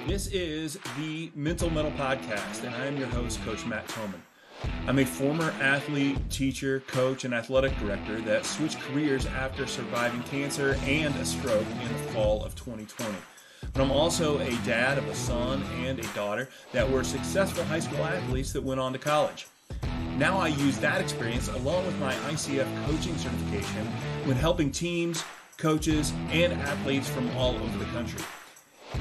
This is the Mental Mettle Podcast, and I am your host, Coach Thomann. I'm a former athlete, teacher, coach, and athletic director that switched careers after surviving cancer and a stroke in the fall of 2020. But I'm also a dad of a son and a daughter that were successful high school athletes that went on to college. Now I use that experience along with my ICF coaching certification when helping teams, coaches, and athletes from all over the country.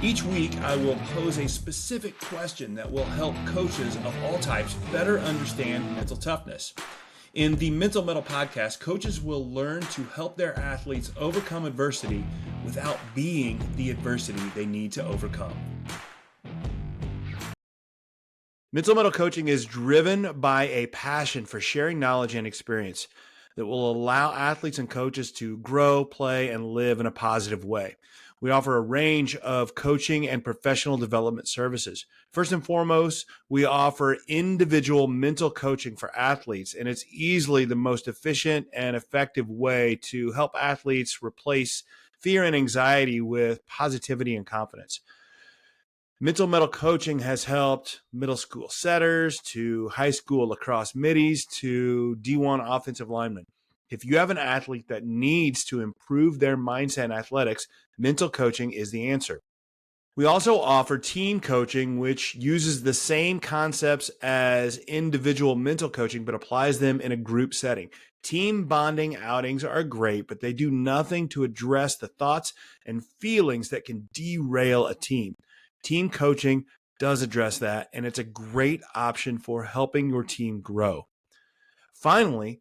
Each week, I will pose a specific question that will help coaches of all types better understand mental toughness. In the Mental Mettle Podcast, coaches will learn to help their athletes overcome adversity without being the adversity they need to overcome. Mental Mettle coaching is driven by a passion for sharing knowledge and experience that will allow athletes and coaches to grow, play, and live in a positive way. We offer a range of coaching and professional development services. First and foremost, we offer individual mental coaching for athletes, and it's easily the most efficient and effective way to help athletes replace fear and anxiety with positivity and confidence. Mental Mettle coaching has helped middle school setters to high school lacrosse middies to D1 offensive linemen. If you have an athlete that needs to improve their mindset in athletics, mental coaching is the answer. We also offer team coaching, which uses the same concepts as individual mental coaching, but applies them in a group setting. Team bonding outings are great, but they do nothing to address the thoughts and feelings that can derail a team. Team coaching does address that, and it's a great option for helping your team grow. Finally,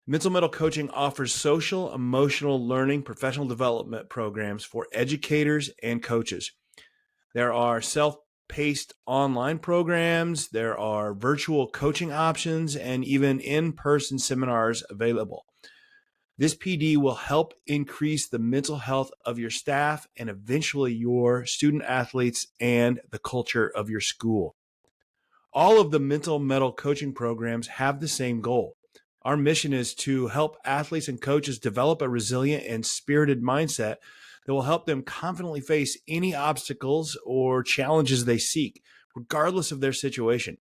Mental Mettle coaching offers social, emotional learning, professional development programs for educators and coaches. There are self-paced online programs, there are virtual coaching options, and even in-person seminars available. This PD will help increase the mental health of your staff and eventually your student athletes and the culture of your school. All of the Mental Mettle coaching programs have the same goal. Our mission is to help athletes and coaches develop a resilient and spirited mindset that will help them confidently face any obstacles or challenges they seek, regardless of their situation.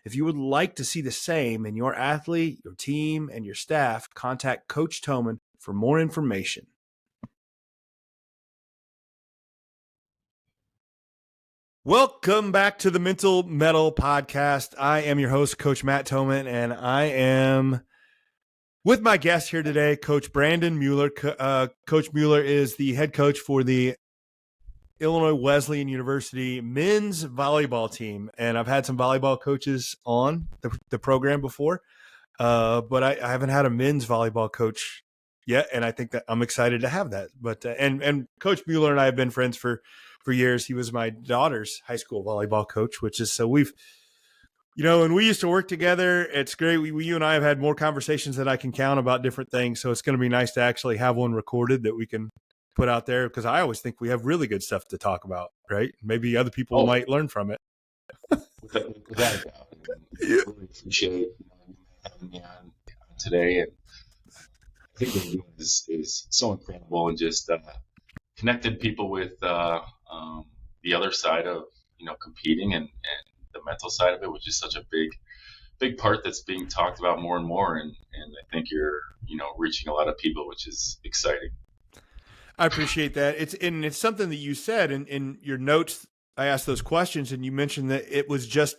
If you would like to see the same in your athlete, your team, and your staff, contact Coach Thomann for more information. Welcome back to the Mental Mettle Podcast. I am your host, Coach Thomann, and I am with my guest here today, Coach Brandon Mueller. Coach Mueller is the head coach for the Illinois Wesleyan University men's volleyball team. And I've had some volleyball coaches on the program before, but I haven't had a men's volleyball coach yet. And I think that I'm excited to have that. But and Coach Mueller and I have been friends for years. He was my daughter's high school volleyball coach, which is so we've, and we used to work together. It's great. You and I have had more conversations that I can count about different things. So it's going to be nice to actually have one recorded that we can put out there, because I always think we have really good stuff to talk about, right? Maybe other people might learn from it. Without a doubt. Really appreciate having me on today. And I think what you're doing is so incredible, and just connected people with the other side of, competing and the mental side of it, which is such a big part that's being talked about more and more. And I think you're, reaching a lot of people, which is exciting. I appreciate that. It's something that you said in your notes. I asked those questions and you mentioned that it was just,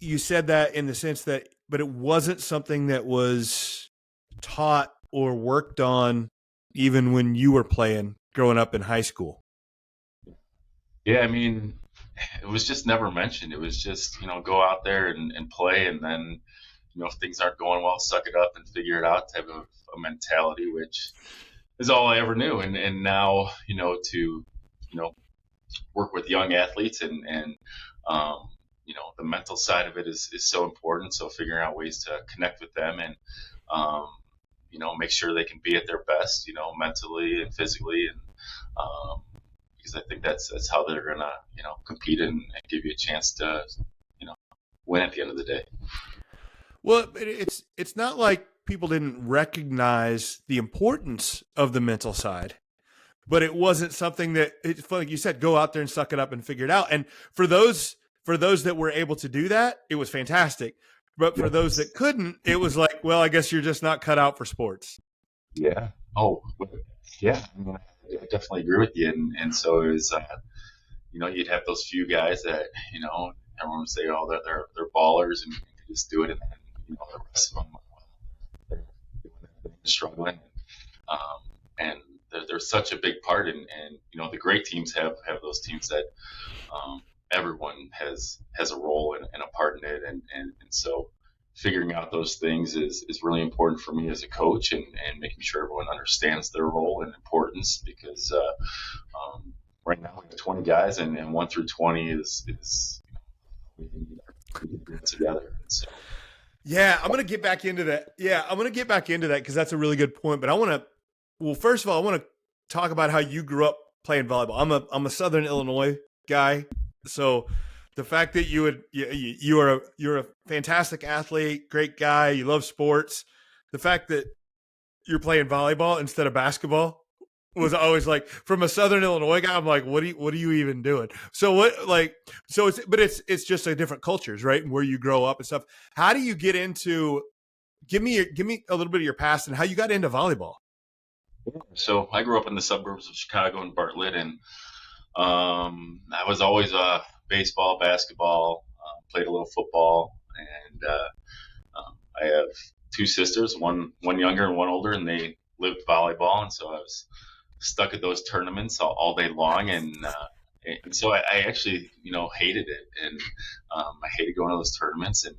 you said that in the sense that, but it wasn't something that was taught or worked on even when you were growing up in high school. Yeah. I mean, it was just never mentioned. It was just, go out there and play. And then, if things aren't going well, suck it up and figure it out type of a mentality, which is all I ever knew. And now, to, work with young athletes and the mental side of it is so important. So figuring out ways to connect with them and, make sure they can be at their best, mentally and physically. And, because I think that's how they're going to, compete and give you a chance to, win at the end of the day. Well, it's not like people didn't recognize the importance of the mental side, but it wasn't something that, it's like you said, go out there and suck it up and figure it out. And for those that were able to do that, it was fantastic. But for those that couldn't, it was like, well, I guess you're just not cut out for sports. Yeah. Oh, yeah. I mean, I definitely agree with you. And so it was, you'd have those few guys that, everyone would say, oh, they're ballers and they just do it. And then, the rest of them, they're struggling. And they're such a big part. And the great teams have those teams that everyone has a role and a part in it. And so figuring out those things is really important for me as a coach, and making sure everyone understands their role and importance, because right now we have 20 guys, and 1 through 20 is we can do it together. So. Yeah, I'm going to get back into that. Because that's a really good point. But first of all, I want to talk about how you grew up playing volleyball. I'm a Southern Illinois guy, so the fact that you're a fantastic athlete, great guy, you love sports, the fact that you're playing volleyball instead of basketball was always like, from a Southern Illinois guy, I'm like, what are you even doing? So it's just a different cultures, right? And where you grow up and stuff. How do you get into, give me a little bit of your past and how you got into volleyball? So I grew up in the suburbs of Chicago and Bartlett, and I was always baseball, basketball, played a little football, and I have 2 sisters, one younger and one older, and they lived volleyball, and so I was stuck at those tournaments all day long, and so I actually hated it, and I hated going to those tournaments, and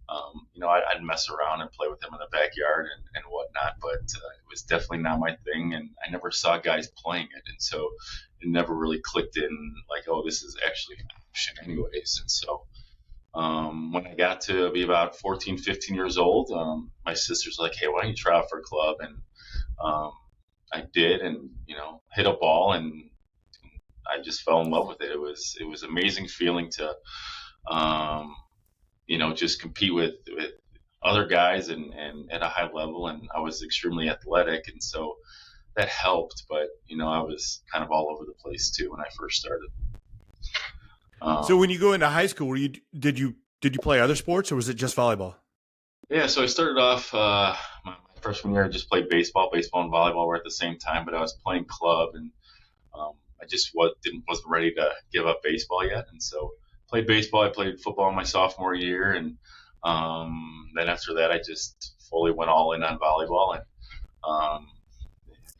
I'd mess around and play with them in the backyard and whatnot, but it was definitely not my thing, and I never saw guys playing it, and so it never really clicked in, like, oh, this is actually an option anyways. And so when I got to be about 14, 15 years old, my sister's like, hey, why don't you try out for a club? And I did, and hit a ball, and I just fell in love with it. It was amazing feeling to just compete with other guys and at a high level, and I was extremely athletic, and so that helped. But I was kind of all over the place too when I first started. So when you go into high school, did you play other sports, or was it just volleyball? Yeah, so I started off my freshman year. I just played baseball. Baseball and volleyball were at the same time, but I was playing club, and I just wasn't ready to give up baseball yet, and so played baseball. I played football my sophomore year, and then after that, I just fully went all in on volleyball, and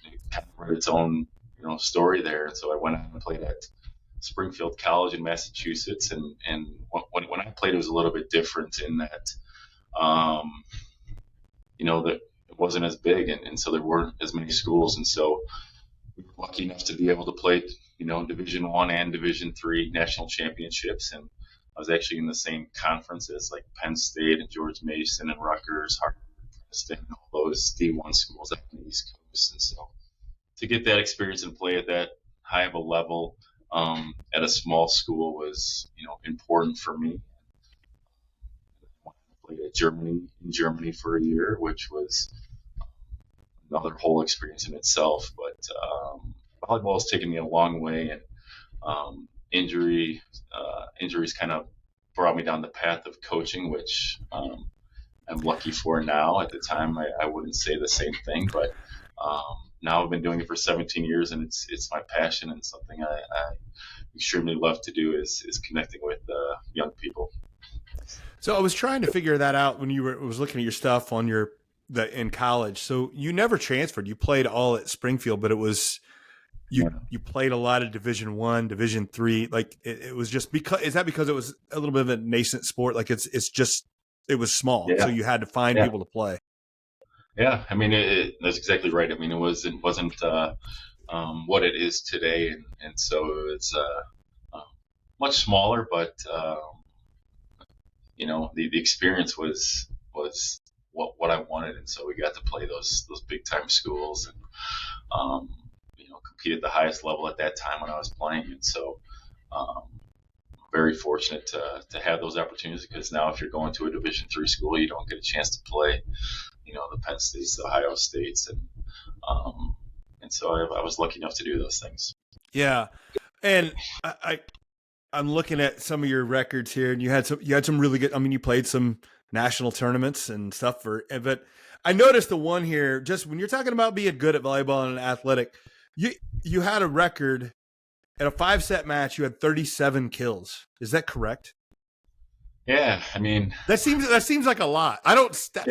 it kind of wrote its own story there. And so I went on and played at Springfield College in Massachusetts, and when I played, it was a little bit different in that that it wasn't as big, and so there weren't as many schools, and so we were lucky enough to be able to play Division I and Division III national championships, and I was actually in the same conferences like Penn State and George Mason and Rutgers, Harvard, Princeton, all those D1 schools up on the East Coast. And so to get that experience and play at that high of a level at a small school was important for me. I played in Germany for a year, which was another whole experience in itself. But volleyball has taken me a long way, and injuries kind of brought me down the path of coaching, which I'm lucky for now. At the time, I wouldn't say the same thing, but now I've been doing it for 17 years, and it's my passion, and something I extremely love to do is connecting with young people. So I was trying to figure that out when was looking at your stuff on in college. So you never transferred. You played all at Springfield, but it was you played a lot of Division I, Division III. Like it was just because it was a little bit of a nascent sport? Like it was small, so you had to find people to play. Yeah, I mean that's exactly right. I mean it wasn't what it is today, and so it's much smaller, but the experience was what I wanted, and so we got to play those big time schools, and compete at the highest level at that time when I was playing, and so very fortunate to have those opportunities, because now if you're going to a Division III school, you don't get a chance to play the Penn States, the Ohio States, and so I was lucky enough to do those things. Yeah, and I'm looking at some of your records here, and you had some really good. I mean, you played some national tournaments and stuff but I noticed the one here. Just when you're talking about being good at volleyball and athletic, you had a record at a 5-set match. You had 37 kills. Is that correct? Yeah, I mean that seems like a lot. I don't stat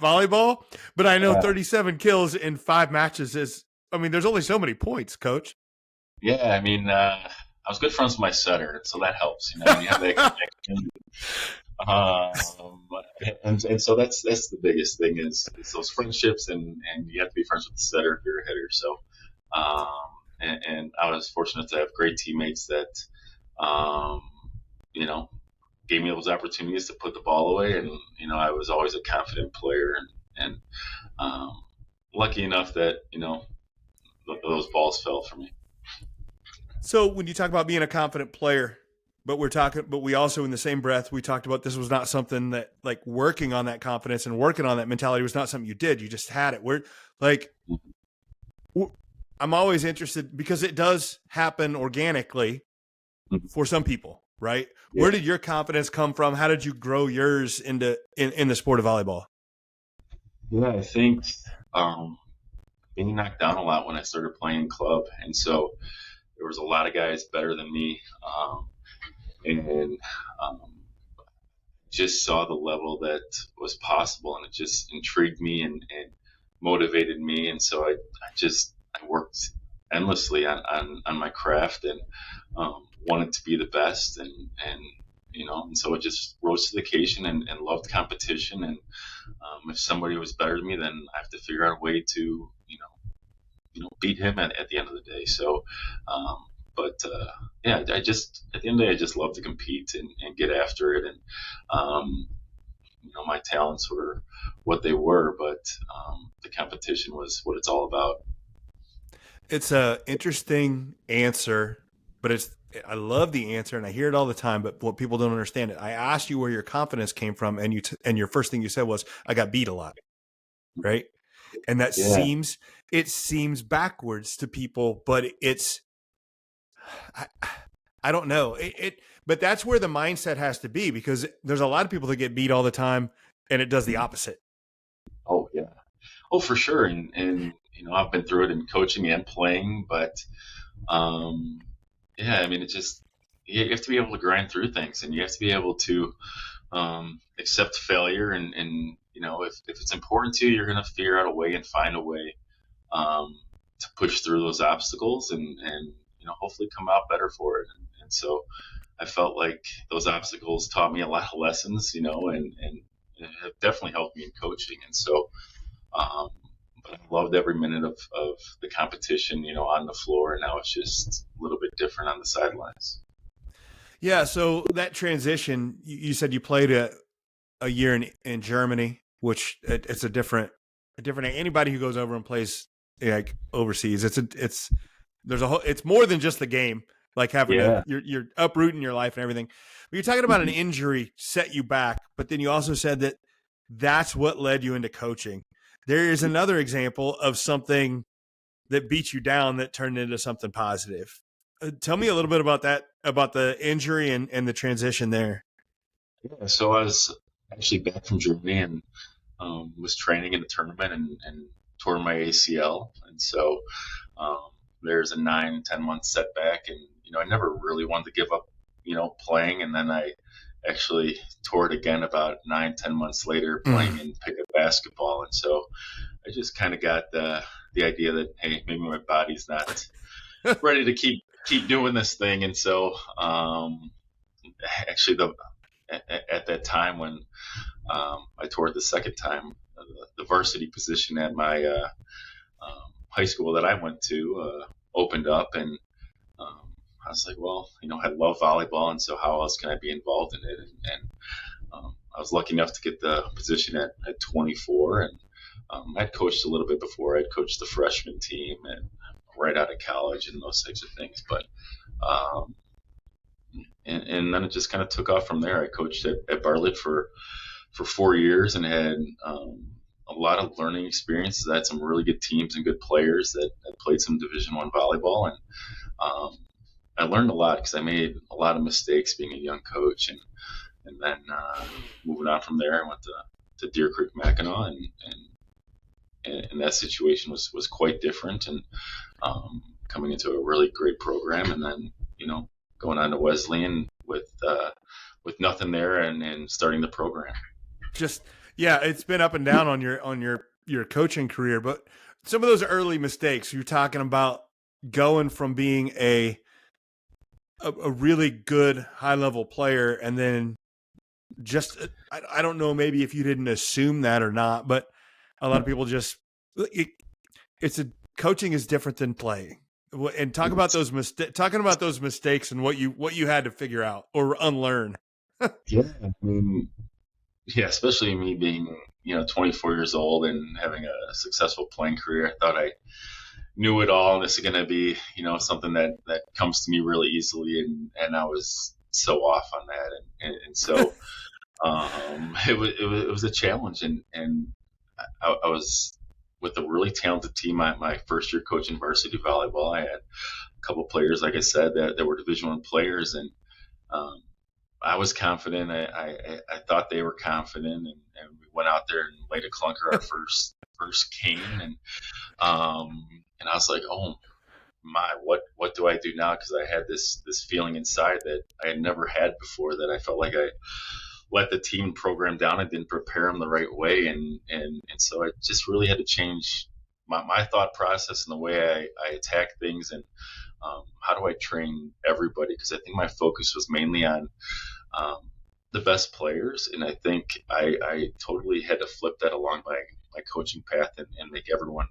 volleyball, but I know 37 kills in 5 matches is. I mean, there's only so many points, Coach. Yeah, I mean, I was good friends with my setter, so that helps. You know, you have that connection. And so that's the biggest thing is those friendships, and you have to be friends with the setter if you're a hitter. So, and I was fortunate to have great teammates that, you know, gave me those opportunities to put the ball away, and you know, I was always a confident player, and lucky enough that you know those balls fell for me. So when you talk about being a confident player, but we also in the same breath, we talked about this was not something that like working on that confidence and working on that mentality was not something you did. You just had it. I'm always interested because it does happen organically for some people, right? Yeah. Where did your confidence come from? How did you grow yours in the sport of volleyball? Yeah, I think being knocked down a lot when I started playing club, and so there was a lot of guys better than me, and just saw the level that was possible, and it just intrigued me and motivated me, and so I worked endlessly on my craft and wanted to be the best, and you know, and so it just rose to the occasion and loved competition, and if somebody was better than me, then I have to figure out a way to you know beat him at the end of the day. So yeah, I just at the end of the day I just love to compete and get after it, and you know, my talents were what they were, but the competition was what it's all about. It's a interesting answer, but I love the answer and I hear it all the time, but what people don't understand it. I asked you where your confidence came from, and and your first thing you said was, I got beat a lot. Right. And that seems backwards to people, but I don't know but that's where the mindset has to be, because there's a lot of people that get beat all the time and it does the opposite. Oh yeah. Oh, for sure. And you know, I've been through it in coaching and playing, but yeah, I mean, you have to be able to grind through things, and you have to be able to accept failure, and you know, if it's important to you, you're going to figure out a way and find a way to push through those obstacles, and you know, hopefully come out better for it. And so I felt like those obstacles taught me a lot of lessons, you know, and it have definitely helped me in coaching. And so but I loved every minute of the competition, you know, on the floor, and now it's just a little bit different on the sidelines. Yeah, so that transition, you said you played a year in Germany, which it's a different. Anybody who goes over and plays like overseas, it's more than just the game. Like having you're uprooting your life and everything. But you're talking about an injury set you back, but then you also said that's what led you into coaching. There is another example of something that beat you down that turned into something positive. Tell me a little bit about that, about the injury and the transition there. Yeah, so I was actually back from Germany and was training in a tournament and tore my ACL. And so there's a 9-10 month setback. And, you know, I never really wanted to give up, you know, playing. And then I actually tore it again about 9-10 months later playing in pickup basketball. And so I just kind of got the idea that, hey, maybe my body's not ready to keep doing this thing. And so actually at that time when I tore it the second time, the varsity position at my high school that I went to opened up, and I was like, well, you know, I love volleyball, and so how else can I be involved in it? And I was lucky enough to get the position at 24, and I'd coached a little bit before. I'd coached the freshman team and right out of college and those types of things, but and then it just kind of took off from there. I coached at Bartlett for 4 years and had a lot of learning experiences. I had some really good teams and good players that played some Division I volleyball, and I learned a lot because I made a lot of mistakes being a young coach, and then moving on from there, I went to Deer Creek-Mackinaw, and that situation was quite different, and coming into a really great program, and then going on to Wesleyan with nothing there, and starting the program. It's been up and down on your coaching career, but some of those early mistakes you're talking about, going from being a really good high level player, and then just I don't know, maybe if you didn't assume that or not, but a lot of people coaching is different than playing. And talking about those mistakes and what you had to figure out or unlearn. Yeah, I mean, especially me being 24 years old and having a successful playing career. I thought I knew it all, and this is going to be something that comes to me really easily, and I was so off on that, and so it was a challenge, and I was with a really talented team. My first year coaching varsity volleyball, I had a couple players, like I said, that were Division I players, and I was confident. I thought they were confident, and we went out there and laid a clunker our first game, and I was like, oh my, what do I do now? Because I had this feeling inside that I had never had before, that I felt like I let the team program down and didn't prepare them the right way, and so I just really had to change my thought process and the way I attack things, and how do I train everybody? Because I think my focus was mainly on the best players, and I think I totally had to flip that along my coaching path and make everyone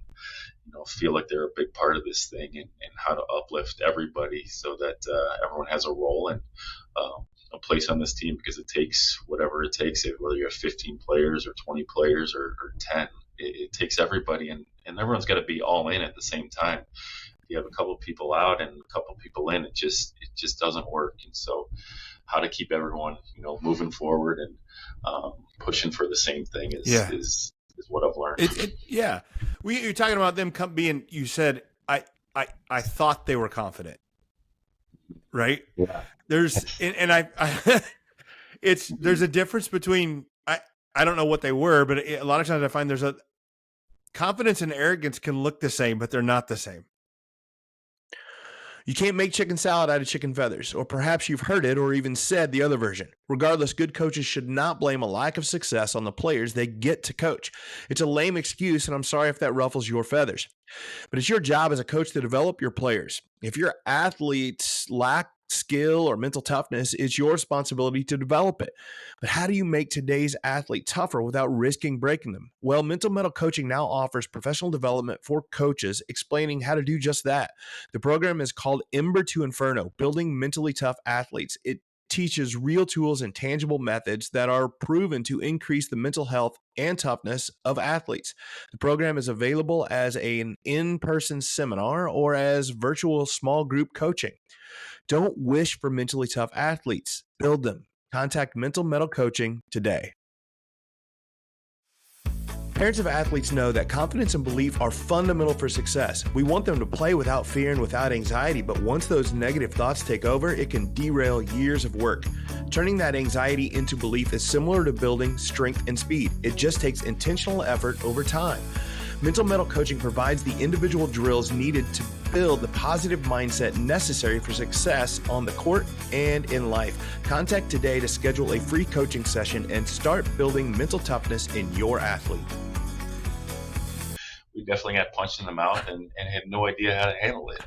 feel like they're a big part of this thing, and how to uplift everybody so that everyone has a role and a place on this team, because it takes whatever it takes, whether you have 15 players or 20 players or 10, it takes everybody, and everyone's got to be all in at the same time. If you have a couple people out and a couple people in, it just doesn't work. And so how to keep everyone moving forward and pushing for the same thing is what I've learned. You're talking about them being, you said, I thought they were confident, right? Yeah. There's there's a difference between, I don't know what they were, but a lot of times I find there's a confidence and arrogance can look the same, but they're not the same. You can't make chicken salad out of chicken feathers, or perhaps you've heard it or even said the other version. Regardless, good coaches should not blame a lack of success on the players they get to coach. It's a lame excuse, and I'm sorry if that ruffles your feathers. But it's your job as a coach to develop your players. If your athletes lack skill or mental toughness, it's your responsibility to develop it. But how do you make today's athlete tougher without risking breaking them? Well, Mental Mettle Coaching now offers professional development for coaches, explaining how to do just that. The program is called Ember to Inferno, Building Mentally Tough Athletes. It teaches real tools and tangible methods that are proven to increase the mental health and toughness of athletes. The program is available as an in-person seminar or as virtual small group coaching. Don't wish for mentally tough athletes. Build them. Contact Mental Mettle Coaching today. Parents of athletes know that confidence and belief are fundamental for success. We want them to play without fear and without anxiety, but once those negative thoughts take over, it can derail years of work. Turning that anxiety into belief is similar to building strength and speed. It just takes intentional effort over time. Mental Mettle Coaching provides the individual drills needed to build the positive mindset necessary for success on the court and in life. Contact today to schedule a free coaching session and start building mental toughness in your athlete. We definitely got punched in the mouth and had no idea how to handle it.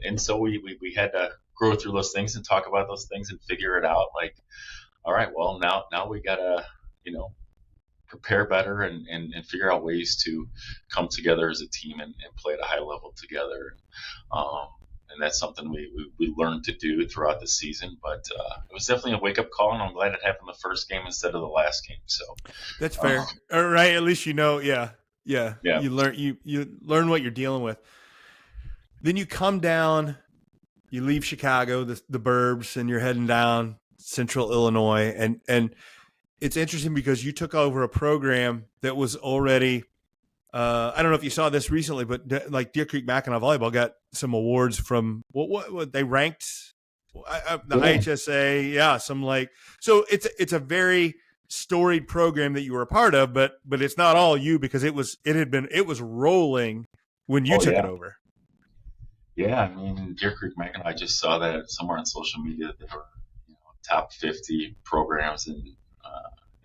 And so we had to grow through those things and talk about those things and figure it out. Like, all right, well, now we got to, prepare better and figure out ways to come together as a team and play at a high level together. And that's something we learned to do throughout the season, but it was definitely a wake-up call, and I'm glad it happened the first game instead of the last game. So that's fair. All right, at least yeah. You learn what you're dealing with. Then you come down, you leave Chicago, the burbs, and you're heading down Central Illinois, and it's interesting because you took over a program that was already. I don't know if you saw this recently, but like Deer Creek-Mackinaw volleyball got some awards from what they ranked the IHSA. Yeah, some like so. It's a very storied program that you were a part of, but it's not all you because it was rolling when you took it over. Yeah, I mean, Deer Creek-Mackinaw, I just saw that somewhere on social media that they were, top 50 programs in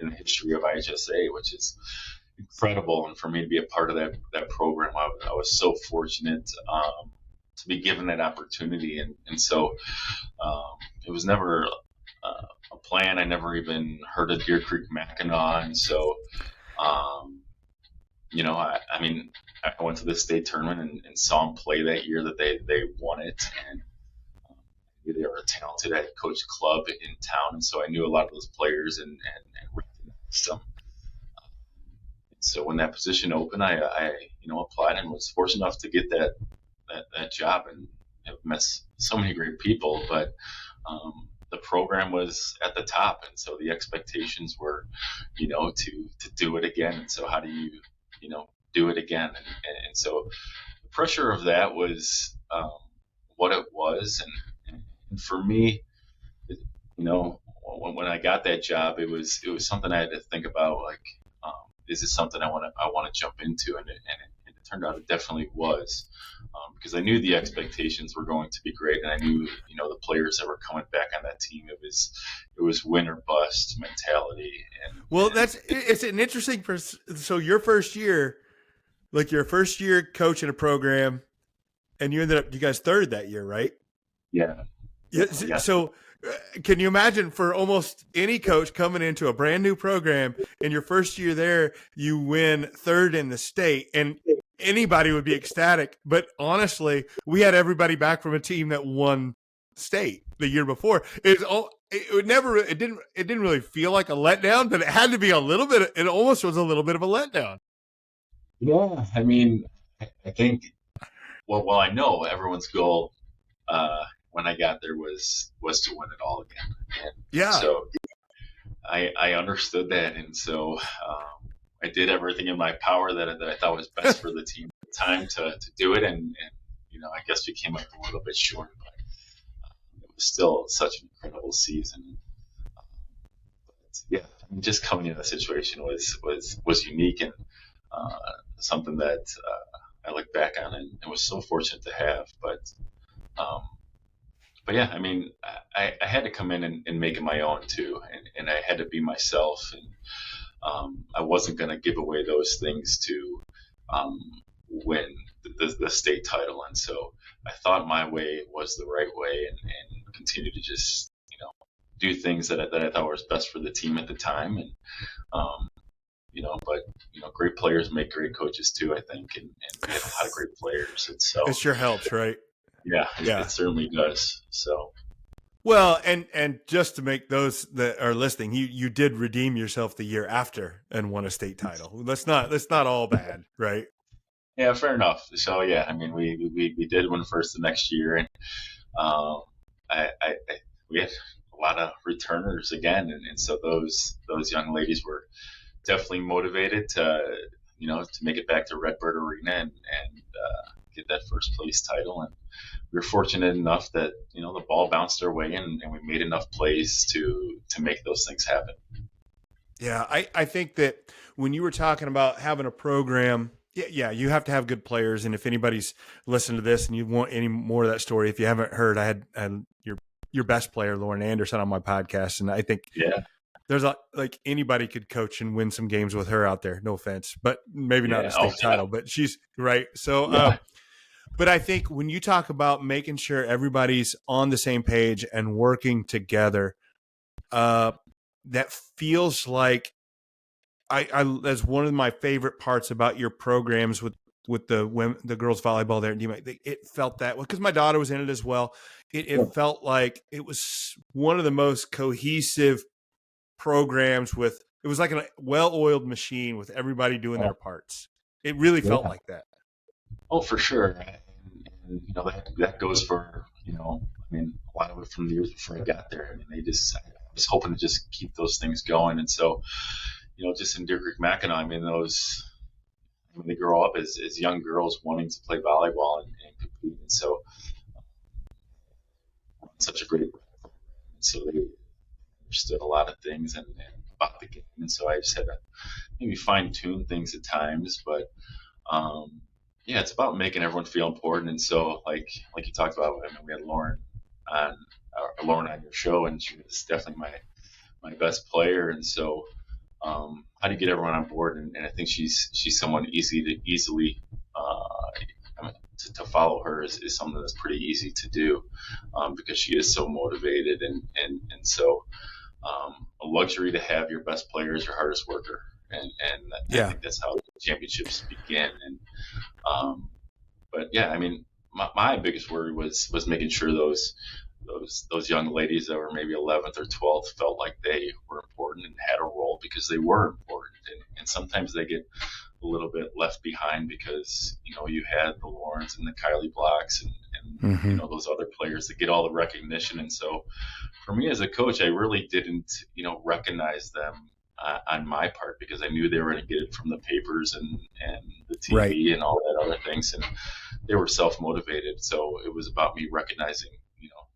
the history of IHSA, which is incredible. And for me to be a part of that program, I was so fortunate to be given that opportunity. And so it was never a plan. I never even heard of Deer Creek-Mackinaw. And so, I mean, I went to the state tournament and saw them play that year that they won it. And they were a talented head coach club in town. And so I knew a lot of those players and recognized them. So when that position opened, I applied and was fortunate enough to get that job, and I've met so many great people. But the program was at the top, and so the expectations were, to do it again. And so how do you, do it again? And so the pressure of that was what it was, and for me, when I got that job, it was something I had to think about, like. Is this something I want to jump into? And it turned out it definitely was, because I knew the expectations were going to be great, and I knew the players that were coming back on that team. It was win or bust mentality. It's an interesting. So your first year, like your first year coaching a program, and you guys third that year, right? Yeah. Yeah. So. Can you imagine for almost any coach coming into a brand new program in your first year there, you win third in the state, and anybody would be ecstatic. But honestly, we had everybody back from a team that won state the year before. It didn't really feel like a letdown, but it had to be a little bit. It almost was a little bit of a letdown. Yeah, I mean, I think. Well, I know everyone's goal. When I got there was to win it all again. And so I understood that. And so I did everything in my power that I thought was best for the team at the time to do it. And I guess we came up a little bit short, but it was still such an incredible season. Just coming into the situation was unique and something that I look back on and was so fortunate to have. But yeah, I mean, I had to come in and make it my own too, and I had to be myself, and I wasn't going to give away those things to win the state title, and so I thought my way was the right way, and continue to just do things that I thought was best for the team at the time, and but great players make great coaches too, I think, and we had a lot of great players, and so it sure helps, right? Yeah, it certainly does. So, well, and just to make those that are listening, you did redeem yourself the year after and won a state title. That's not all bad, right? Yeah, fair enough. So yeah, I mean, we did win first the next year, and we had a lot of returners again, and so those young ladies were definitely motivated to make it back to Redbird Arena and get that first place title. And we were fortunate enough that the ball bounced our way and we made enough plays to make those things happen. Yeah, I think that when you were talking about having a program, yeah, you have to have good players. And if anybody's listened to this and you want any more of that story, if you haven't heard, I had your best player, Lauren Anderson, on my podcast, and I think there's like anybody could coach and win some games with her out there. No offense, but maybe not a state title, but she's right. So. But I think when you talk about making sure everybody's on the same page and working together, that feels like that's one of my favorite parts about your programs with the girls volleyball there. It felt that way because my daughter was in it as well. It felt like it was one of the most cohesive programs it was like a well-oiled machine with everybody doing their parts. It really felt like that. Oh, for sure. And that goes for, a lot of it from the years before I got there. I mean, they just just hoping to just keep those things going. And so, just in Deer Creek-Mackinaw, I mean, when they grow up as young girls wanting to play volleyball and compete. And so, such a great, so they understood a lot of things and about the game. And so I just had to maybe fine tune things at times, but yeah, it's about making everyone feel important. And so, like you talked about, I mean, we had Lauren on your show, and she was definitely my best player. And so, how do you get everyone on board? And I think she's someone easily to follow her is something that's pretty easy to do, because she is so motivated, and so a luxury to have your best player as your hardest worker. And I think that's how championships begin. And but yeah, I mean, my biggest worry was making sure those young ladies that were maybe 11th or 12th felt like they were important and had a role, because they were important. And sometimes they get a little bit left behind because you had the Laurens and the Kylie Blocks and those other players that get all the recognition. And so for me as a coach, I really didn't recognize them on my part, because I knew they were going to get it from the papers and the TV and all that other things, and they were self-motivated. So it was about me recognizing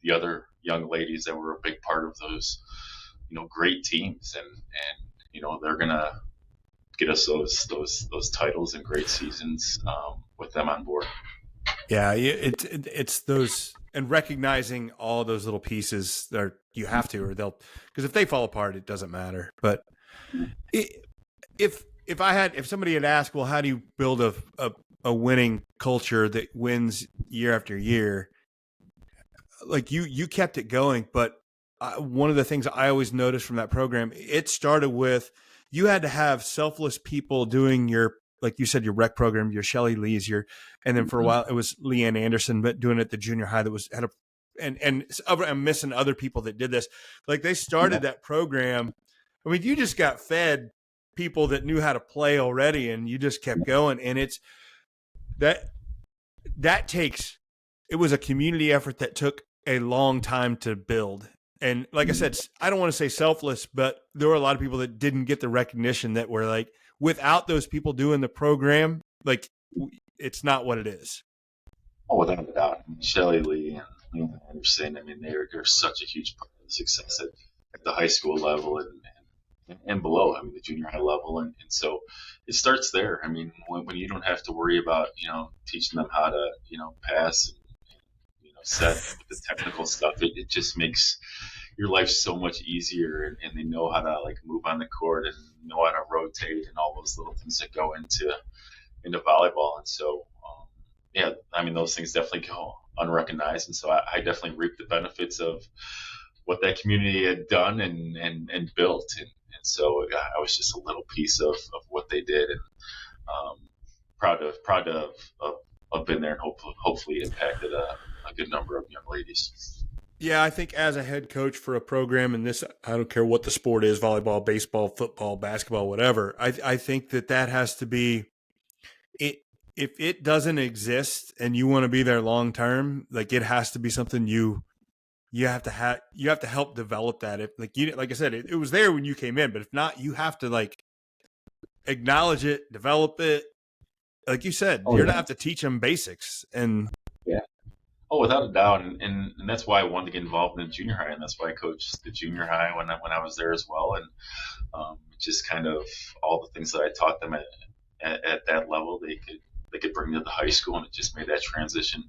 the other young ladies that were a big part of those great teams, and they're gonna get us those titles and great seasons with them on board. Yeah, it's those, and recognizing all those little pieces that you have to, or they'll, because if they fall apart, it doesn't matter. But if somebody had asked, well, how do you build a winning culture that wins year after year? Like you kept it going, but one of the things I always noticed from that program, it started with, you had to have selfless people doing your, like you said, your rec program, your Shelly Lee's, and then for a while it was Leanne Anderson, but doing it at the junior high that was I'm missing other people that did this. Like they started that program. I mean, you just got fed people that knew how to play already, and you just kept going. And it's that takes, it was a community effort that took a long time to build. And like I said, I don't want to say selfless, but there were a lot of people that didn't get the recognition that were like, without those people doing the program, like it's not what it is. Oh, without a doubt. Shelly Lee and Leanne Anderson, I mean, they're such a huge part of the success at the high school level and below. I mean, the junior high level. And so it starts there. I mean, when you don't have to worry about, teaching them how to, pass and set the technical stuff, it just makes your life so much easier, and they know how to like move on the court and know how to rotate and all those little things that go into volleyball. And so, yeah, I mean, those things definitely go unrecognized. And so I definitely reaped the benefits of what that community had done and built. And so I was just a little piece of what they did, and proud to have been there and hopefully impacted a good number of young ladies. Yeah, I think as a head coach for a program, and this, I don't care what the sport is, volleyball, baseball, football, basketball, whatever, I think that has to be it. If it doesn't exist and you want to be there long term, like it has to be something you have to help develop that. If like I said, it was there when you came in, but if not, you have to like acknowledge it, develop it. Like you said, you're gonna have to teach them basics. And yeah. Oh, without a doubt, and that's why I wanted to get involved in the junior high, and that's why I coached the junior high when I was there as well, and just kind of all the things that I taught them at that level, they could bring to the high school, and it just made that transition,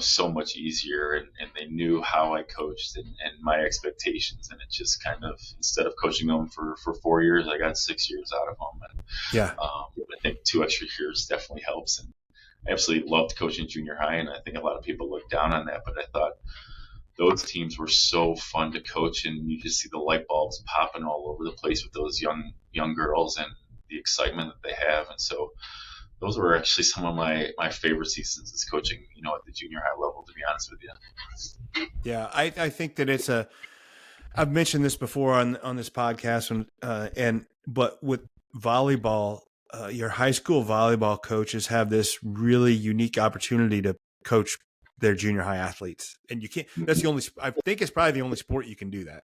so much easier, and they knew how I coached and my expectations, and it just kind of, instead of coaching them for 4 years, I got 6 years out of them, and I think 2 extra years definitely helps. And I absolutely loved coaching junior high, and I think a lot of people look down on that, but I thought those teams were so fun to coach, and you just see the light bulbs popping all over the place with those young girls and the excitement that they have. And so those were actually some of my favorite seasons as coaching, at the junior high level, to be honest with you. Yeah, I think that I've mentioned this before on this podcast, but with volleyball, your high school volleyball coaches have this really unique opportunity to coach their junior high athletes, and you can't. That's the only. I think it's probably the only sport you can do that.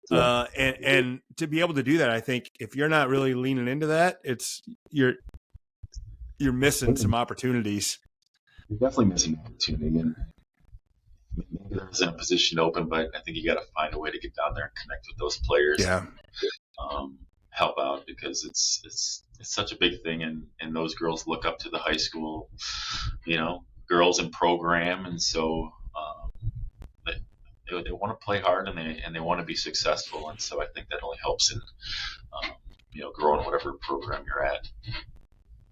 And to be able to do that, I think if you're not really leaning into that, you're missing some opportunities. You're definitely missing an opportunity, and maybe there isn't a position open, but I think you got to find a way to get down there and connect with those players. Yeah. Help out, because it's such a big thing, and those girls look up to the high school, girls in program, and so they want to play hard, and they want to be successful, and so I think that only helps in growing whatever program you're at.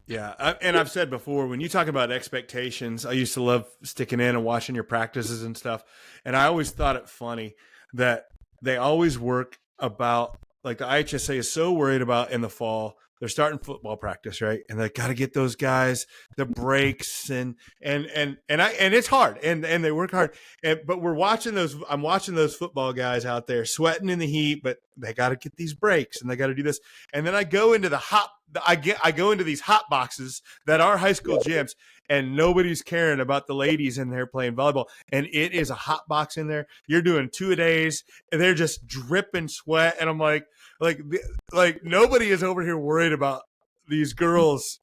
Yeah, and I've said before, when you talk about expectations, I used to love sticking in and watching your practices and stuff, and I always thought it funny that they always work about, like, the IHSA is so worried about in the fall, they're starting football practice, right? And they got to get those guys the breaks and it's hard, and they work hard. But I'm watching those football guys out there sweating in the heat, but they got to get these breaks and they got to do this. And then I go into I go into these hot boxes that are high school gyms, and nobody's caring about the ladies in there playing volleyball. And it is a hot box in there. You're doing 2-a-days, and they're just dripping sweat. And I'm like nobody is over here worried about these girls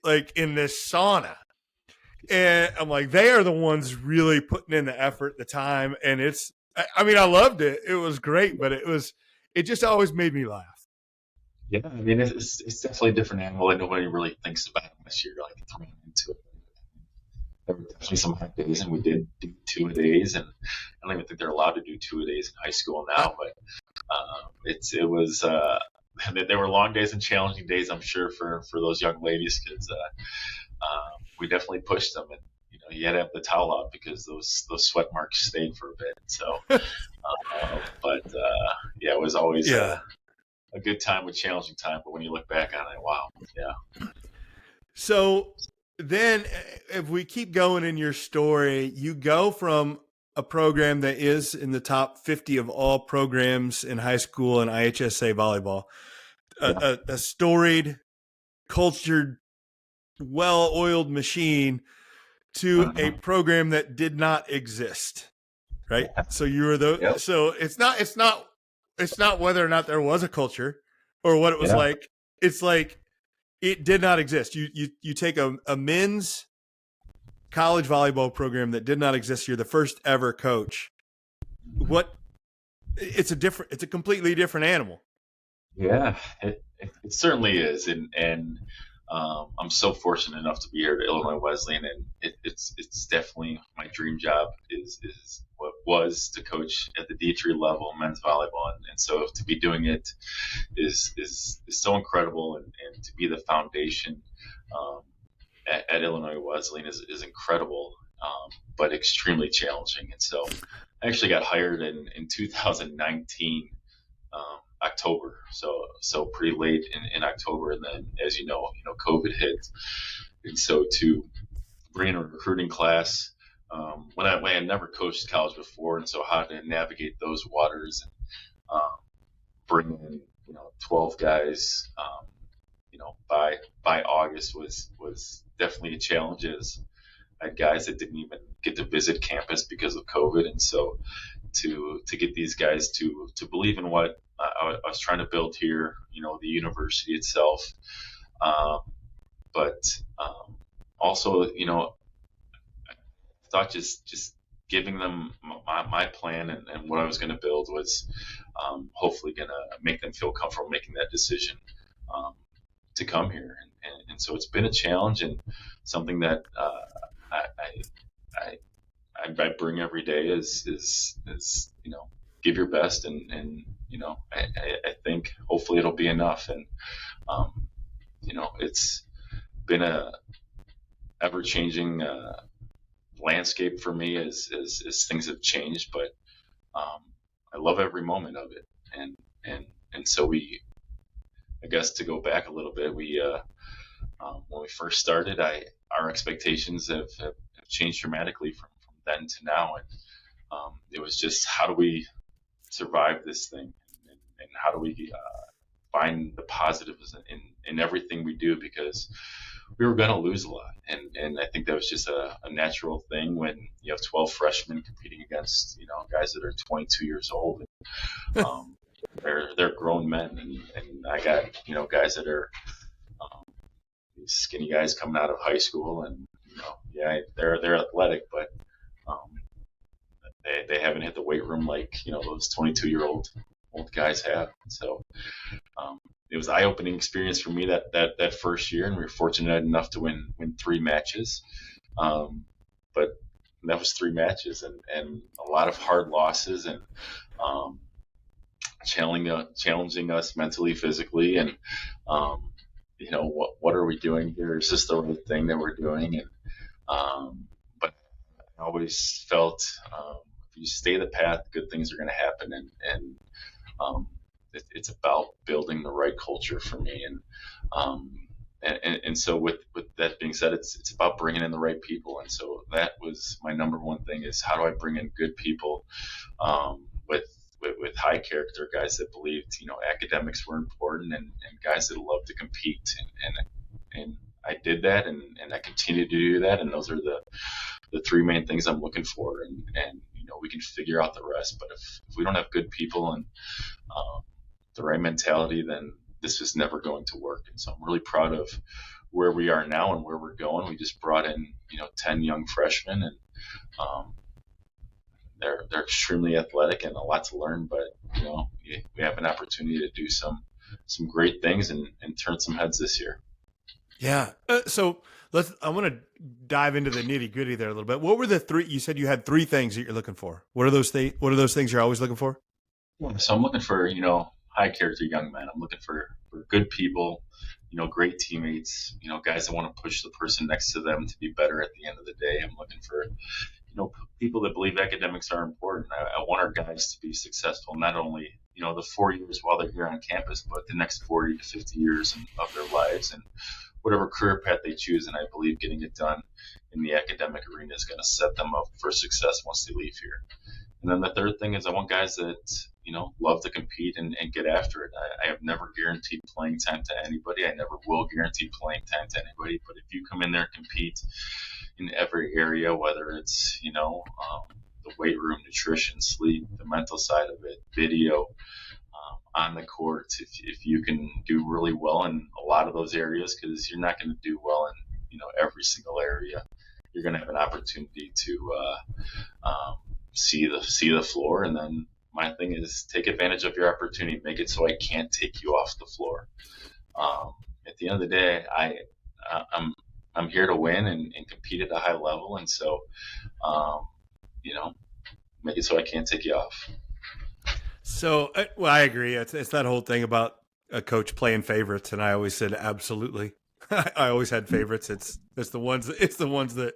like in this sauna. And I'm like, they are the ones really putting in the effort, the time. And I loved it. It was great, but it just always made me laugh. Yeah, I mean, it's definitely a different animal that nobody really thinks about unless you're like thrown into it. There were definitely some hard days, and we did do 2-a-days, and I don't even think they're allowed to do 2-a-days in high school now. But they were long days and challenging days, I'm sure, for those young ladies, because we definitely pushed them, and you had to have the towel out because those sweat marks stayed for a bit. So, it was always a good time, a challenging time. But when you look back on it, wow, yeah. So then, if we keep going in your story, you go from a program that is in the top 50 of all programs in high school in IHSA volleyball, a storied, cultured, well-oiled machine, to a program that did not exist, right? So you were so it's not whether or not there was a culture or what it was like. It's like it did not exist. You take a men's college volleyball program that did not exist. You're the first ever coach. It's a completely different animal. Yeah, it certainly is. And I'm so fortunate enough to be here at Illinois Wesleyan, and it's definitely my dream job is what was to coach at the D3 level men's volleyball, and so to be doing it is so incredible, and to be the foundation at Illinois Wesleyan is incredible, but extremely challenging. And so I actually got hired in 2019. October, so pretty late in October, and then as you know, COVID hit, and so to bring in a recruiting class when I had never coached college before, and so how to navigate those waters and bring in 12 guys, by August was definitely a challenge. As I had guys that didn't even get to visit campus because of COVID, and so to get these guys to believe in what I was trying to build here, the university itself, but also, I thought just giving them my plan and what I was going to build was hopefully going to make them feel comfortable making that decision to come here, and so it's been a challenge and something that I bring every day is give your best, and I think hopefully it'll be enough. And it's been a ever-changing landscape for me as things have changed, but I love every moment of it. And so I guess to go back a little bit, when we first started, our expectations have changed dramatically from then to now, and it was just, how do we survive this thing, and how do we find the positives in everything we do, because we were going to lose a lot, and I think that was just a natural thing when you have 12 freshmen competing against guys that are 22 years old, and, they're grown men, and I got guys that are these skinny guys coming out of high school, and yeah, they're athletic, but um, they haven't hit the weight room like those 22-year-old old guys have. So it was an eye-opening experience for me that first year, and we were fortunate enough to win 3 matches. But that was 3 matches, and a lot of hard losses, and challenging us mentally, physically, and what are we doing here? Is this the right thing that we're doing? And but I always felt if you stay the path, good things are going to happen, and it's about building the right culture for me, and so with that being said, it's about bringing in the right people, and so that was my number one thing: is how do I bring in good people with high character, guys that believed academics were important, and guys that love to compete, and I did that, and I continue to do that, and those are the 3 main things I'm looking for, and we can figure out the rest. But if we don't have good people and the right mentality, then this is never going to work. And so I'm really proud of where we are now and where we're going. We just brought in 10 young freshmen, and they're extremely athletic and a lot to learn, but we have an opportunity to do some great things and turn some heads this year. Yeah. So I want to dive into the nitty gritty there a little bit. What were the 3? You said you had 3 things that you're looking for. What are those things? What are those things you're always looking for? So I'm looking for high character young men. I'm looking for good people, great teammates, guys that want to push the person next to them to be better at the end of the day. I'm looking for people that believe academics are important. I want our guys to be successful, not only the 4 years while they're here on campus, but the next 40 to 50 years of their lives, and whatever career path they choose. And I believe getting it done in the academic arena is going to set them up for success once they leave here. And then the third thing is I want guys that love to compete and get after it. I have never guaranteed playing time to anybody. I never will guarantee playing time to anybody. But if you come in there and compete in every area, whether it's the weight room, nutrition, sleep, the mental side of it, video, on the court, if you can do really well in a lot of those areas, because you're not going to do well in every single area, you're going to have an opportunity to see the floor. And then my thing is take advantage of your opportunity, make it so I can't take you off the floor. At the end of the day, I'm here to win and compete at a high level, and so make it so I can't take you off. So, well, I agree. It's that whole thing about a coach playing favorites, and I always said absolutely. I always had favorites. It's the ones that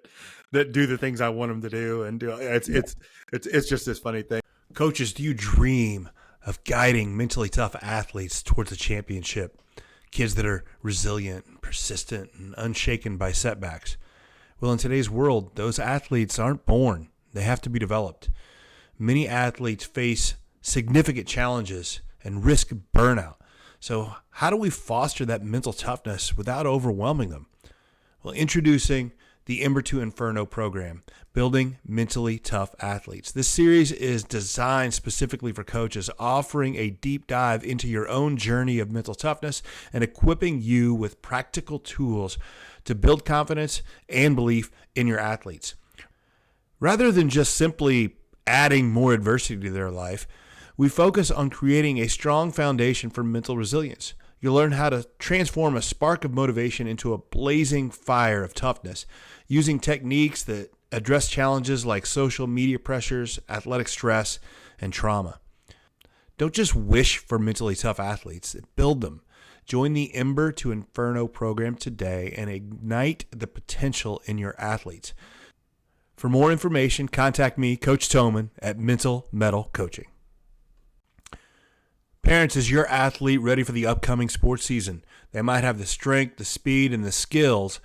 do the things I want them to do, and do. It's just this funny thing. Coaches, do you dream of guiding mentally tough athletes towards a championship? Kids that are resilient, persistent, and unshaken by setbacks. Well, in today's world, those athletes aren't born. They have to be developed. Many athletes face significant challenges and risk burnout. So how do we foster that mental toughness without overwhelming them? Well, introducing the Ember to Inferno program, Building Mentally Tough Athletes. This series is designed specifically for coaches, offering a deep dive into your own journey of mental toughness and equipping you with practical tools to build confidence and belief in your athletes. Rather than just simply adding more adversity to their life, we focus on creating a strong foundation for mental resilience. You'll learn how to transform a spark of motivation into a blazing fire of toughness, using techniques that address challenges like social media pressures, athletic stress, and trauma. Don't just wish for mentally tough athletes, build them. Join the Ember to Inferno program today and ignite the potential in your athletes. For more information, contact me, Coach Thomann, at Mental Mettle Coaching. Parents, is your athlete ready for the upcoming sports season? They might have the strength, the speed, and the skills,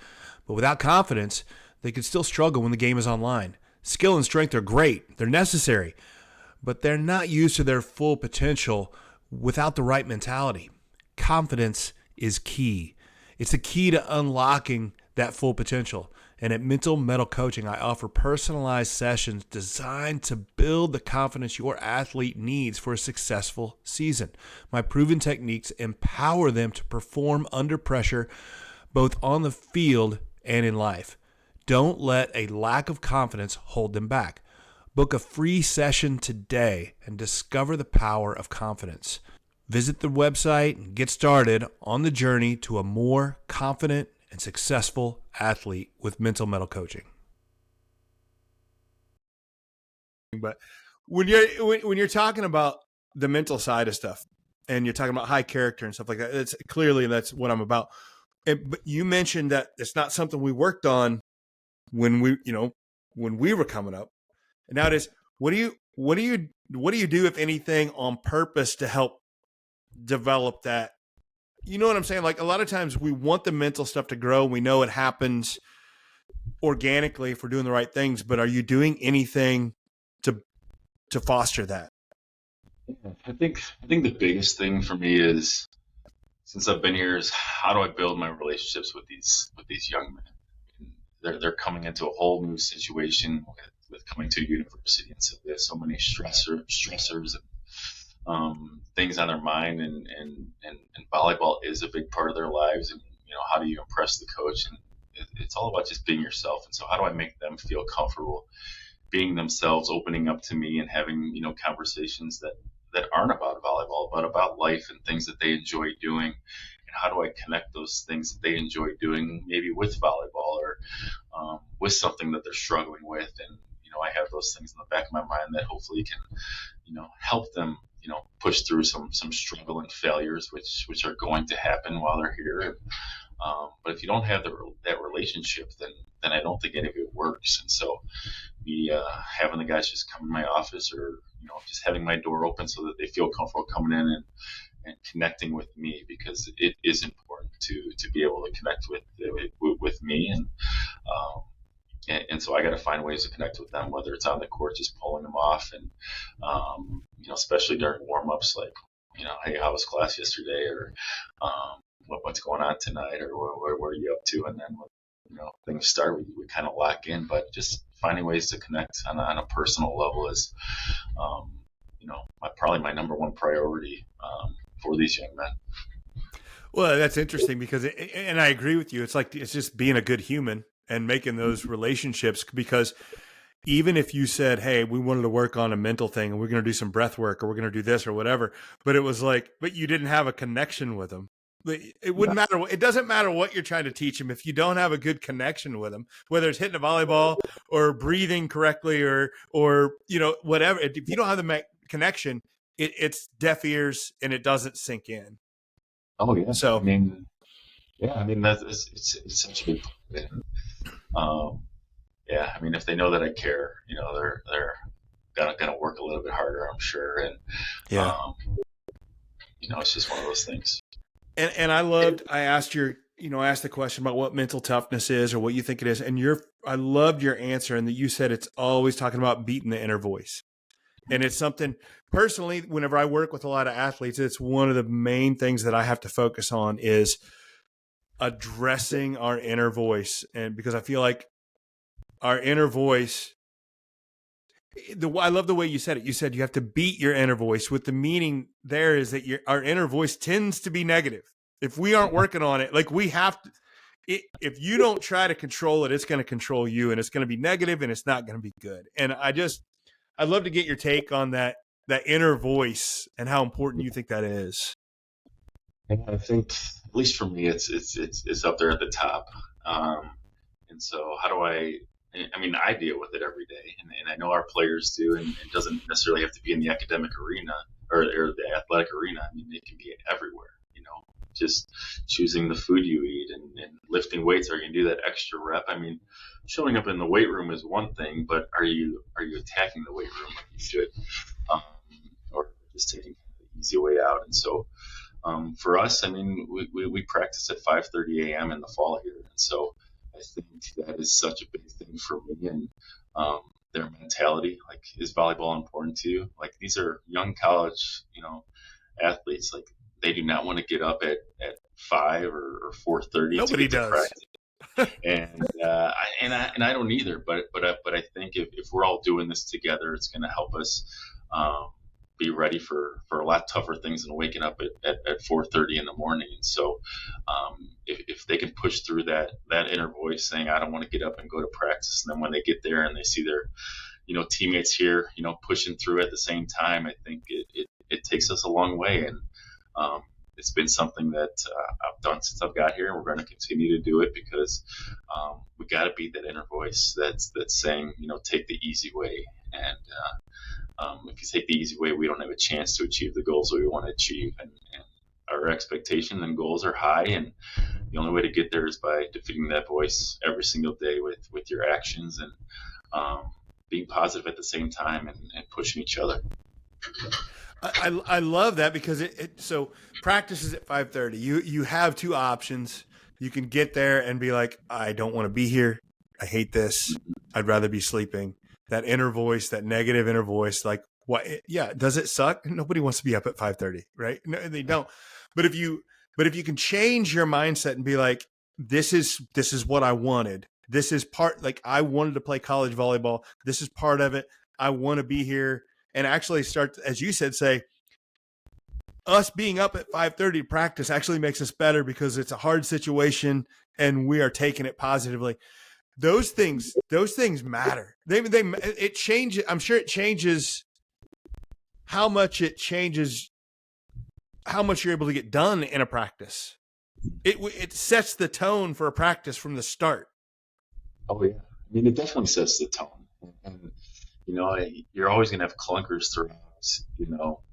but without confidence, they could still struggle when the game is online. Skill and strength are great. They're necessary, but they're not used to their full potential without the right mentality. Confidence is key. It's the key to unlocking that full potential. And at Mental Mettle Coaching, I offer personalized sessions designed to build the confidence your athlete needs for a successful season. My proven techniques empower them to perform under pressure, both on the field and in life. Don't let a lack of confidence hold them back. Book a free session today and discover the power of confidence. Visit the website and get started on the journey to a more confident and successful athlete with Mental Mettle Coaching. But when you're talking about the mental side of stuff, and you're talking about high character and stuff like that, that's what I'm about. But you mentioned that it's not something we worked on when we were coming up. And nowadays, what do you do, if anything, on purpose to help develop that? You know what I'm saying? Like, a lot of times we want the mental stuff to grow. We know it happens organically if we're doing the right things, but are you doing anything to foster that? I think the biggest thing for me is, since I've been here, is how do I build my relationships with these young men? They're coming into a whole new situation with coming to a university, and so they have so many stressors and things on their mind, and volleyball is a big part of their lives. And how do you impress the coach? And it's all about just being yourself. And so how do I make them feel comfortable being themselves, opening up to me, and having conversations that aren't about volleyball, but about life and things that they enjoy doing? And how do I connect those things that they enjoy doing, maybe with volleyball, or with something that they're struggling with? And I have those things in the back of my mind that hopefully can help them push through some struggle and failures, which are going to happen while they're here. But if you don't have that relationship, then I don't think any of it works. And so having the guys just come in my office, or just having my door open so that they feel comfortable coming in and connecting with me, because it is important to be able to connect with me. And so I got to find ways to connect with them, whether it's on the court, just pulling them off, and especially during warm-ups, like hey, how was class yesterday, or what's going on tonight, or what are you up to? And then when things start, we kind of lock in. But just finding ways to connect on a personal level is probably my number one priority for these young men. Well, that's interesting, because and I agree with you. It's just being a good human and making those relationships, because even if you said, hey, we wanted to work on a mental thing and we're going to do some breath work, or we're going to do this or whatever, but it was like, but you didn't have a connection with them. It wouldn't matter. It doesn't matter what you're trying to teach them. If you don't have a good connection with them, whether it's hitting a volleyball or breathing correctly, or whatever, if you don't have the connection, it's deaf ears and it doesn't sink in. Oh yeah. So that's it's such a big part. If they know that I care, they're gonna work a little bit harder, I'm sure. And it's just one of those things. And I asked the question about what mental toughness is, or what you think it is. And I loved your answer, and that you said it's always talking about beating the inner voice. And it's something, personally, whenever I work with a lot of athletes, it's one of the main things that I have to focus on, is addressing our inner voice. And because I feel like our inner voice, I love the way you said it. You said you have to beat your inner voice, with the meaning there is that our inner voice tends to be negative. If we aren't working on it, like we have to, if you don't try to control it, it's going to control you, and it's going to be negative, and it's not going to be good. And I'd love to get your take on that inner voice and how important you think that is. I think, at least for me, it's up there at the top. And so how do I deal with it every day, and I know our players do, and it doesn't necessarily have to be in the academic arena or the athletic arena. It can be everywhere, just choosing the food you eat, and lifting weights. Are you going to do that extra rep? Showing up in the weight room is one thing, but are you attacking the weight room like you should, or just taking the easy way out? And so for us, we practice at 5:30 a.m. in the fall here, and so I think that is such a big thing for me. And their mentality, like, is volleyball important to you? Like, these are young college, athletes. Like, they do not want to get up at 5 or 4:30. Nobody does. I don't either. But I think if we're all doing this together, it's going to help us um, be ready for a lot tougher things than waking up at 4:30 in the morning. And so, if they can push through that inner voice saying, "I don't want to get up and go to practice," and then when they get there and they see their teammates here, pushing through at the same time, I think it takes us a long way. And it's been something that I've done since I've got here, and we're going to continue to do it because we got to beat that inner voice that's saying, take the easy way. And if you take the easy way, we don't have a chance to achieve the goals that we want to achieve. And our expectation and goals are high, and the only way to get there is by defeating that voice every single day with your actions and being positive at the same time and pushing each other. I love that because so practice is at 5:30. You have two options. You can get there and be like, I don't want to be here. I hate this. I'd rather be sleeping. That inner voice, that negative inner voice, like, what? Yeah, does it suck? Nobody wants to be up at 5:30, right? No, they don't. But if you can change your mindset and be like, this is what I wanted. This is part, like, I wanted to play college volleyball. This is part of it. I want to be here. And actually start, as you said, say, us being up at 5:30 to practice actually makes us better because it's a hard situation and we are taking it positively. Those things matter. It changes. I'm sure it changes how much you're able to get done in a practice. It sets the tone for a practice from the start. Oh yeah, I mean, it definitely sets the tone. And you're always going to have clunkers throughout,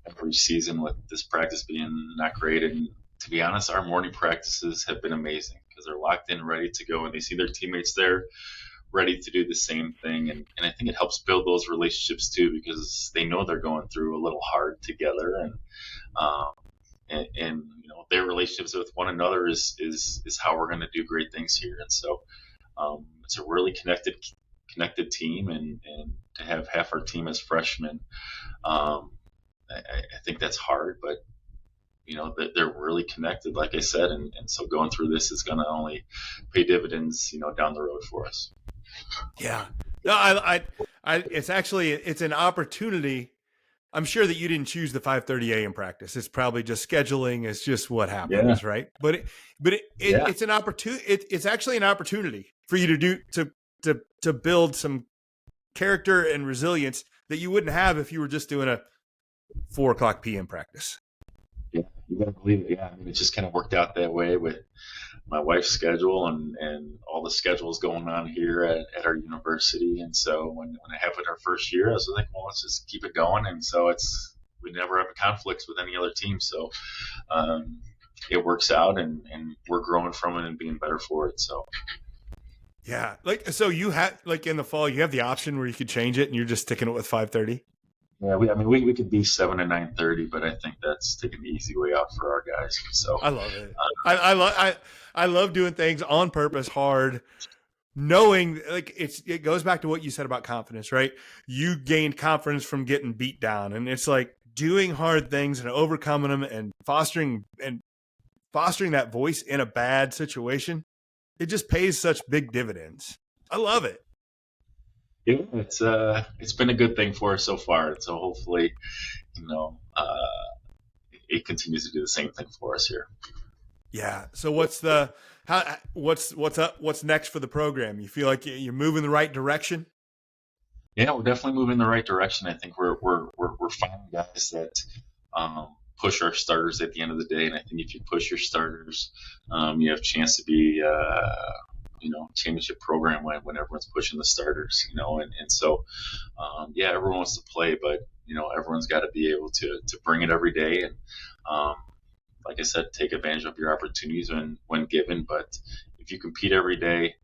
every season with this practice being not great. And to be honest, our morning practices have been amazing because they're locked in, ready to go, and they see their teammates there ready to do the same thing. And I think it helps build those relationships too because they know they're going through a little hard together. And their relationships with one another is how we're going to do great things here. And so it's a really connected team, and to have half our team as freshmen, I think that's hard, but they're really connected, like I said, and so going through this is going to only pay dividends, down the road for us. Yeah, no, it's an opportunity. I'm sure that you didn't choose the 5:30 a.m. practice. It's probably just scheduling. It's just what happens, right? But it's an opportunity. It's actually an opportunity for you to build some character and resilience that you wouldn't have if you were just doing a 4:00 p.m. practice. Yeah, you gotta believe it. Yeah, I mean, it just kind of worked out that way with my wife's schedule and all the schedules going on here at our university. And so when I have it our first year, I was like, well, let's just keep it going. And so we never have conflicts with any other team. So it works out, and we're growing from it and being better for it. So. Yeah, so you have, in the fall, you have the option where you could change it, and you're just sticking it with 5:30. Yeah, we could be 7 to 9:30, but I think that's taking the easy way out for our guys. So I love it. I love doing things on purpose, hard, knowing it goes back to what you said about confidence, right? You gained confidence from getting beat down, and it's like doing hard things and overcoming them and fostering that voice in a bad situation. It just pays such big dividends. I love it. Yeah, it's been a good thing for us so far. So hopefully, it continues to do the same thing for us here. Yeah. So what's up? What's next for the program? You feel like you're moving in the right direction? Yeah, we're definitely moving in the right direction. I think we're finding guys that push our starters at the end of the day, and I think if you push your starters, you have a chance to be championship program when everyone's pushing the starters, and so everyone wants to play, but everyone's got to be able to bring it every day, and like I said, take advantage of your opportunities when given. But if you compete every day,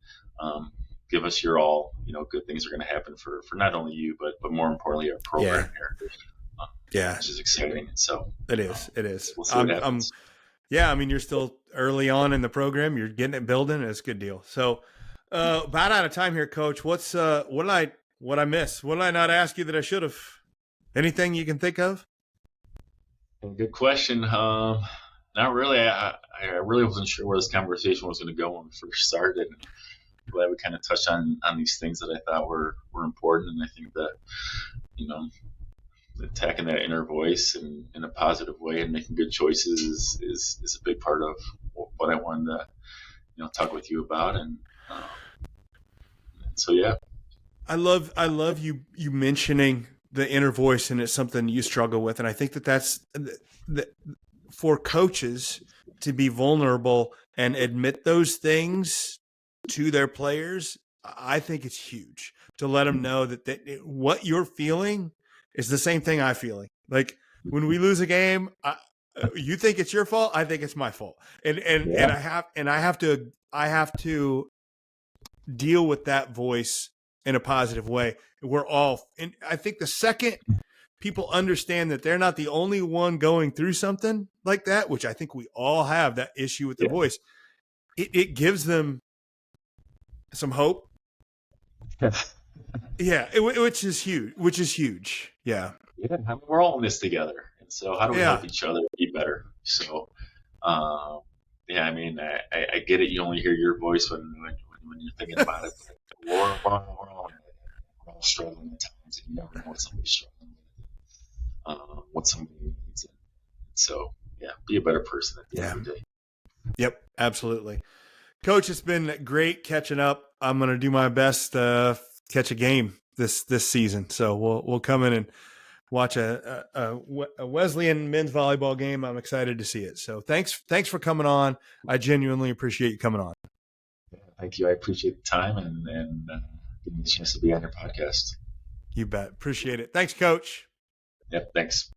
give us your all, good things are going to happen for not only you but more importantly our program here. Which is exciting. So it is. We'll see what happens. Yeah, I mean, you're still early on in the program. You're getting it building. It's a good deal. So, about out of time here, Coach. What did I miss? What did I not ask you that I should have? Anything you can think of? Good question. Not really. I really wasn't sure where this conversation was going to go when we first started. And glad we kind of touched on these things that I thought were important. And I think that, you know, attacking that inner voice in a positive way and making good choices is a big part of what I wanted to, talk with you about. And so, yeah. I love you mentioning the inner voice, and it's something you struggle with, and I think that's for coaches to be vulnerable and admit those things to their players. I think it's huge to let them know that what you're feeling is the same thing I'm feeling. Like when we lose a game, you think it's your fault, I think it's my fault, and I have to deal with that voice in a positive way. We're all, and I think the second people understand that they're not the only one going through something like that, which I think we all have that issue with the voice, it gives them some hope. Yeah, which is huge. Yeah. Yeah, I mean, we're all in this together. And so how do we help each other be better? So, yeah, I mean, I get it. You only hear your voice when you're thinking about it. We're all struggling at times, and you never know what somebody's struggling with, what somebody needs. And so, yeah, be a better person at the end of the day. Yep, absolutely. Coach, it's been great catching up. I'm going to do my best to catch a game this season. So we'll come in and watch a Wesleyan men's volleyball game. I'm excited to see it. So thanks for coming on. I genuinely appreciate you coming on. Thank you. I appreciate the time and giving me the chance to be on your podcast. You bet. Appreciate it. Thanks, Coach. Yep, thanks.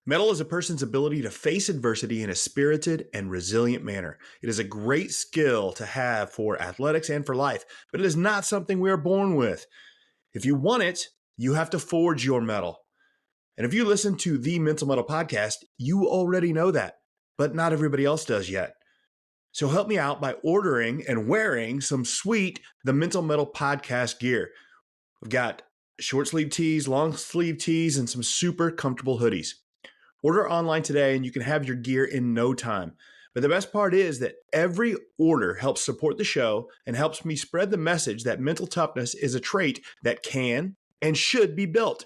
Mettle is a person's ability to face adversity in a spirited and resilient manner. It is a great skill to have for athletics and for life, but it is not something we are born with. If you want it, you have to forge your mettle. And if you listen to the Mental Mettle podcast, you already know that, but not everybody else does yet. So help me out by ordering and wearing some sweet The Mental Mettle podcast gear. We've got short sleeve tees, long sleeve tees, and some super comfortable hoodies. Order online today and you can have your gear in no time. But the best part is that every order helps support the show and helps me spread the message that mental toughness is a trait that can and should be built.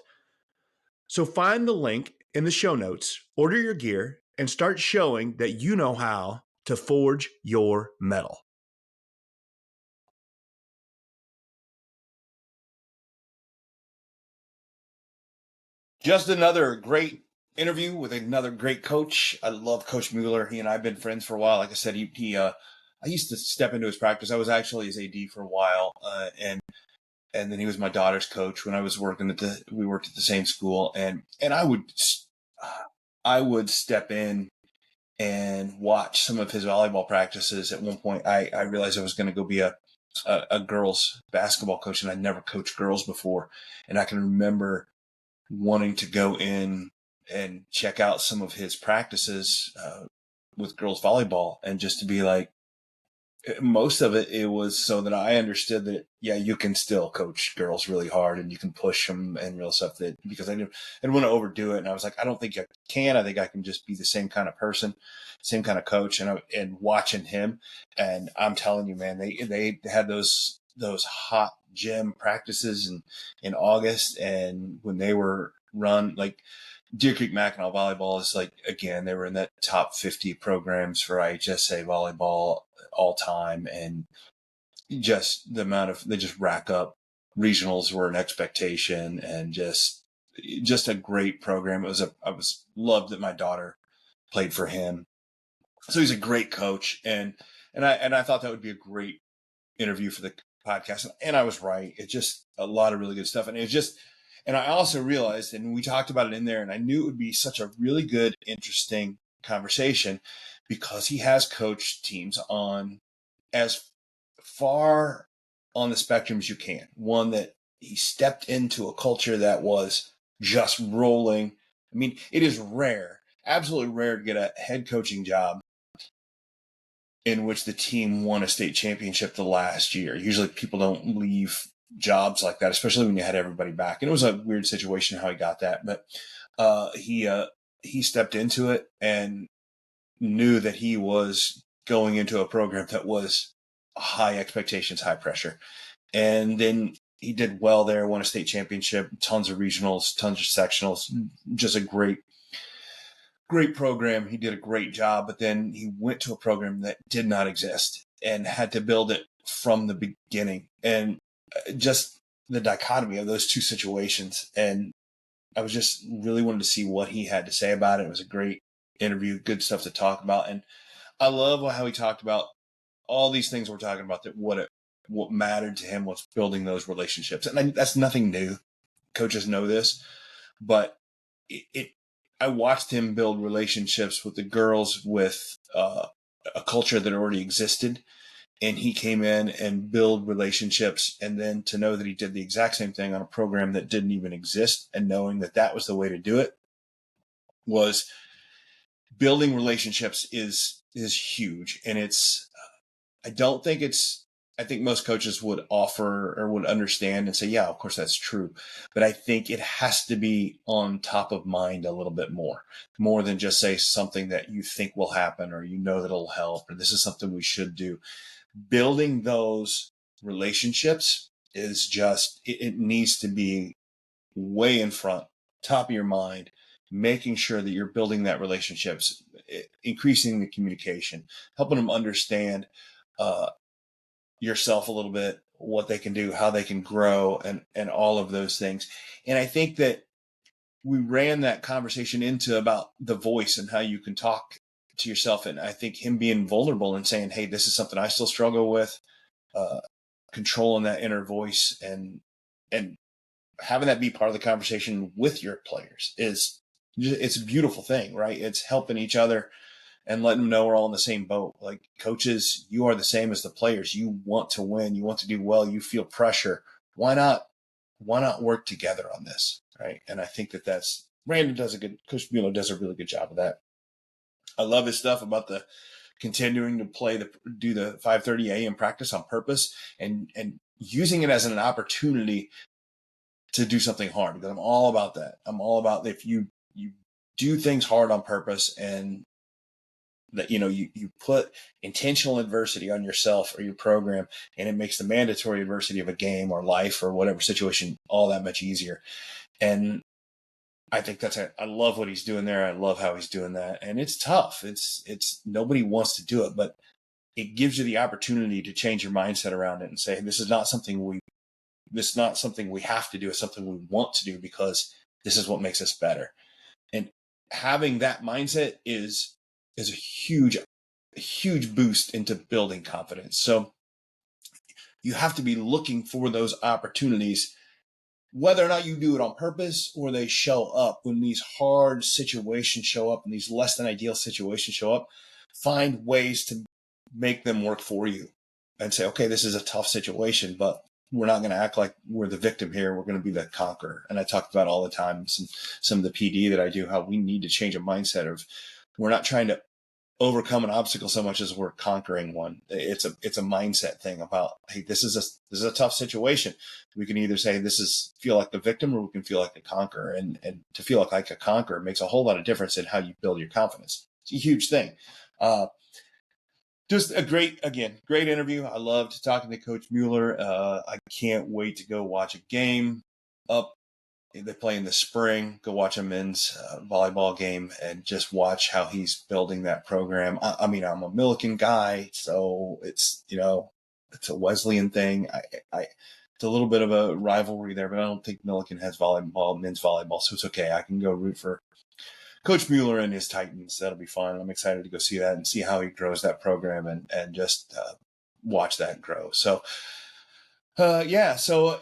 So find the link in the show notes, order your gear, and start showing that you know how to forge your mettle. Just another great interview with another great coach. I love Coach Mueller. He and I have been friends for a while. Like I said, I used to step into his practice. I was actually his AD for a while, and then he was my daughter's coach when I was working we worked at the same school, and I would step in and watch some of his volleyball practices. At one point, I realized I was going to go be a girls basketball coach, and I'd never coached girls before, and I can remember wanting to go in and check out some of his practices with girls volleyball, and just to be like, most of it was so that I understood that, yeah, you can still coach girls really hard and you can push them and real stuff, that because I didn't want to overdo it. And I was like, I don't think I can. I think I can just be the same kind of person, same kind of coach. And watching him, and I'm telling you, man, they had those hot gym practices in August, and when they were run, like Deer Creek-Mackinaw volleyball is like, again, they were in that top 50 programs for IHSA volleyball all time. And just the amount of, they just rack up. Regionals were an expectation, and just a great program. I was loved that my daughter played for him. So he's a great coach. And I thought that would be a great interview for the podcast. And I was right. It's just a lot of really good stuff. And it was just, and I also realized, and we talked about it in there, and I knew it would be such a really good, interesting conversation, because he has coached teams on as far on the spectrum as you can. One, that he stepped into a culture that was just rolling. I mean, it is rare, absolutely rare, to get a head coaching job in which the team won a state championship the last year. Usually people don't leave jobs like that, especially when you had everybody back. And it was a weird situation how he got that, but he he stepped into it and knew that he was going into a program that was high expectations, high pressure. And then he did well there, won a state championship, tons of regionals, tons of sectionals, just a great program. He did a great job, but then he went to a program that did not exist and had to build it from the beginning. And just the dichotomy of those two situations. And I was just really wanted to see what he had to say about it. It was a great interview, good stuff to talk about. And I love how he talked about all these things we're talking about, that what mattered to him was building those relationships. And that's nothing new. Coaches know this, but I watched him build relationships with the girls with a culture that already existed. And he came in and build relationships. And then to know that he did the exact same thing on a program that didn't even exist, and knowing that that was the way to do it, was building relationships is huge. And I think most coaches would offer or would understand and say, yeah, of course that's true. But I think it has to be on top of mind a little bit more than just say something that you think will happen, or that it'll help, or this is something we should do. Building those relationships is just, it needs to be way in front, top of your mind, making sure that you're building that relationships, increasing the communication, helping them understand yourself a little bit, what they can do, how they can grow, and all of those things. And I think that we ran that conversation into about the voice and how you can talk to yourself. And I think him being vulnerable and saying, hey, this is something I still struggle with, controlling that inner voice and having that be part of the conversation with your players it's a beautiful thing, right? It's helping each other and letting them know we're all in the same boat. Like, coaches, you are the same as the players. You want to win. You want to do well. You feel pressure. Why not work together on this, right? And I think that's Coach Mueller does a really good job of that. I love his stuff about the continuing to do the 5:30 a.m. practice on purpose, and using it as an opportunity to do something hard, because I'm all about that. I'm all about, if you do things hard on purpose, and that you put intentional adversity on yourself or your program, and it makes the mandatory adversity of a game or life or whatever situation all that much easier. And I think I love what he's doing there. I love how he's doing that. And it's tough. It's nobody wants to do it, but it gives you the opportunity to change your mindset around it and say, this is not something we have to do. It's something we want to do because this is what makes us better. And having that mindset is a huge boost into building confidence. So you have to be looking for those opportunities, whether or not you do it on purpose or they show up. When these hard situations show up and these less than ideal situations show up, find ways to make them work for you and say, okay, this is a tough situation, but we're not going to act like we're the victim here. We're going to be the conqueror. And I talk about all the time, some of the PD that I do, how we need to change a mindset of, we're not trying to overcome an obstacle so much as we're conquering one. It's a mindset thing about, hey, this is a tough situation. We can either say feel like the victim, or we can feel like the conqueror. And to feel like a conqueror makes a whole lot of difference in how you build your confidence. It's a huge thing. Just a great interview. I loved talking to Coach Mueller. I can't wait to go watch a game up. They play in the spring. Go watch a men's volleyball game and just watch how he's building that program. I mean, I'm a Millikan guy, so it's it's a Wesleyan thing. It's a little bit of a rivalry there, but I don't think Millikan has men's volleyball, so it's okay. I can go root for Coach Mueller and his Titans. That'll be fun. I'm excited to go see that and see how he grows that program and just watch that grow. So, So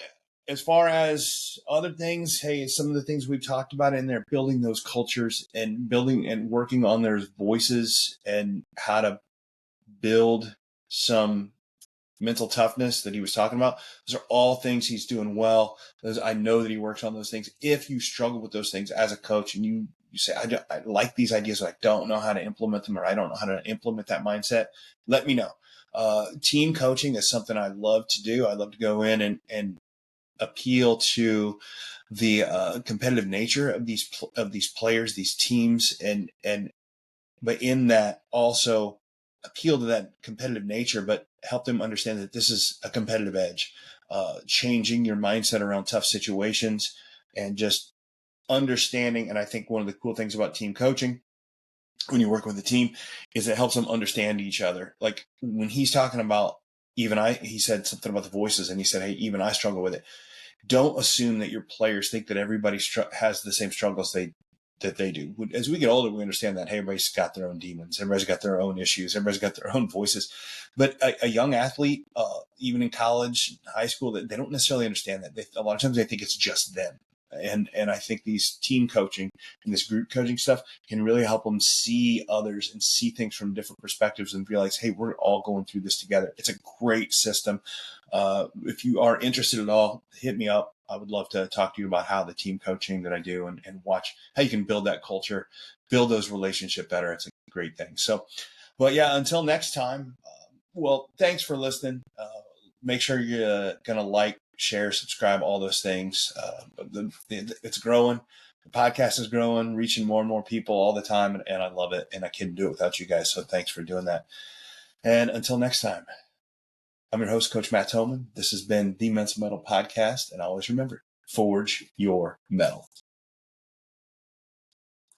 as far as other things, hey, some of the things we've talked about in there, building those cultures and building and working on their voices and how to build some mental toughness that he was talking about. Those are all things he's doing well. I know that he works on those things. If you struggle with those things as a coach and you say, I like these ideas, but I don't know how to implement them, or I don't know how to implement that mindset, let me know. Team coaching is something I love to do. I love to go in and appeal to the competitive nature of these players, these teams, but in that also appeal to that competitive nature, but help them understand that this is a competitive edge, changing your mindset around tough situations and just understanding. And I think one of the cool things about team coaching when you work with a team is it helps them understand each other. Like when he's talking about he said something about the voices and he said, hey, even I struggle with it. Don't assume that your players think that everybody has the same struggles that they do. As we get older, we understand that, hey, everybody's got their own demons. Everybody's got their own issues. Everybody's got their own voices. But a young athlete, even in college, high school, they don't necessarily understand that. A lot of times they think it's just them. And I think these team coaching and this group coaching stuff can really help them see others and see things from different perspectives and realize, hey, we're all going through this together. It's a great system. If you are interested at all, hit me up. I would love to talk to you about how the team coaching that I do and watch how you can build that culture, build those relationships better. It's a great thing. So, but yeah, until next time, well, thanks for listening. Make sure you're going to like, share, subscribe, all those things. It's growing. The podcast is growing, reaching more and more people all the time. And I love it. And I couldn't do it without you guys. So thanks for doing that. And until next time, I'm your host, Coach Thomann. This has been the Mental Mettle Podcast. And always remember, forge your mettle.